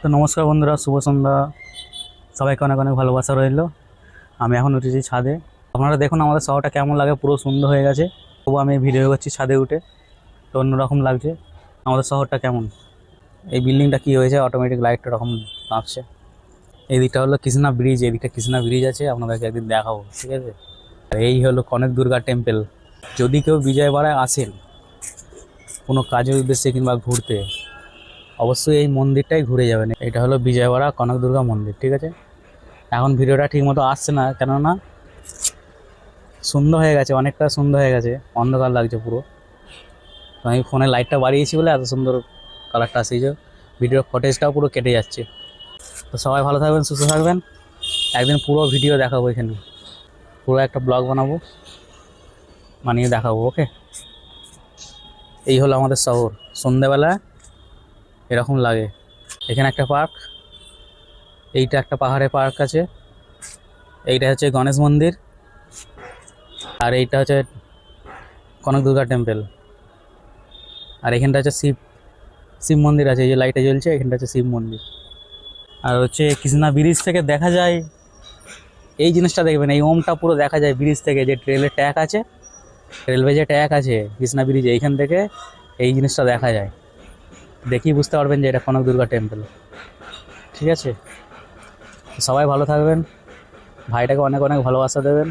তো নমস্কার বন্ধুরা, শুভ সন্ধ্যা। সবাইকে অনেক অনেক ভালোবাসা রইল। আমি এখন উঠেছি ছাদে। আপনারা দেখুন আমাদের শহরটা কেমন লাগে, পুরো সুন্দর হয়ে গেছে। তবু আমি ভিডিও করছি ছাদে উঠে, তো অন্যরকম লাগছে। আমাদের শহরটা কেমন, এই বিল্ডিংটা কী হয়েছে, অটোমেটিক লাইটটা রকম কাঁপছে। এই দিকটা হলো কৃষ্ণা ব্রিজ, এদিকটা কৃষ্ণা ব্রিজ আছে, আপনাদেরকে একদিন দেখাবো, ঠিক আছে। আর এই হলো কনক দুর্গা টেম্পল। যদি কেউ বিজয়বাড়ায় আসেন কোনো কাজের উদ্দেশ্যে কিংবা ঘুরতে, অবশ্যই এই মন্দিরটাই ঘুরে যাবেন। এটা হলো বিজয়ওয়াড়া কনক দুর্গা মন্দির, ঠিক আছে। এখন ভিডিওটা ঠিক মতো আসছে না, কেননা সুন্দর হয়ে গেছে, অনেকটা সুন্দর হয়ে গেছে, অন্ধকার লাগছে পুরো। তো আমি ফোনে লাইটটা বাড়িয়েছি বলে এত সুন্দর কালারটা আসছে। ভিডিওর ফটেজটাও পুরো কেটে যাচ্ছে। তো সবাই ভালো থাকবেন, সুস্থ থাকবেন। একদিন পুরো ভিডিও দেখাবো, এখানে পুরো একটা ব্লগ বানাবো, বানিয়ে দেখাবো, ওকে। এই হলো আমাদের শহর, সন্ধ্যেবেলা এরকম লাগে। এখানে একটা পার্ক, এইটা একটা পাহাড়ে পার্ক আছে, এইটা হচ্ছে গণেশ মন্দির, আর এইটা হচ্ছে কনক দুর্গা টেম্পল। আর এখানটা হচ্ছে শিব শিব মন্দির আছে, এই যে লাইটে জ্বলছে, এখানটা হচ্ছে শিব মন্দির। আর হচ্ছে কৃষ্ণা ব্রিজ থেকে দেখা যায়, এই জিনিসটা দেখবেন, এই ওমটা পুরো দেখা যায় ব্রিজ থেকে। যে রেলের ট্র্যাক আছে, রেলওয়ে যে ট্র্যাক আছে কৃষ্ণা ব্রিজে, এইখান থেকে এই জিনিসটা দেখা যায়। দেখেই বুঝতে পারবেন যে এটা কনক দুর্গা টেম্পল, ঠিক আছে। সবাই ভালো থাকবেন, ভাইটাকে অনেক অনেক ভালোবাসা দেবেন।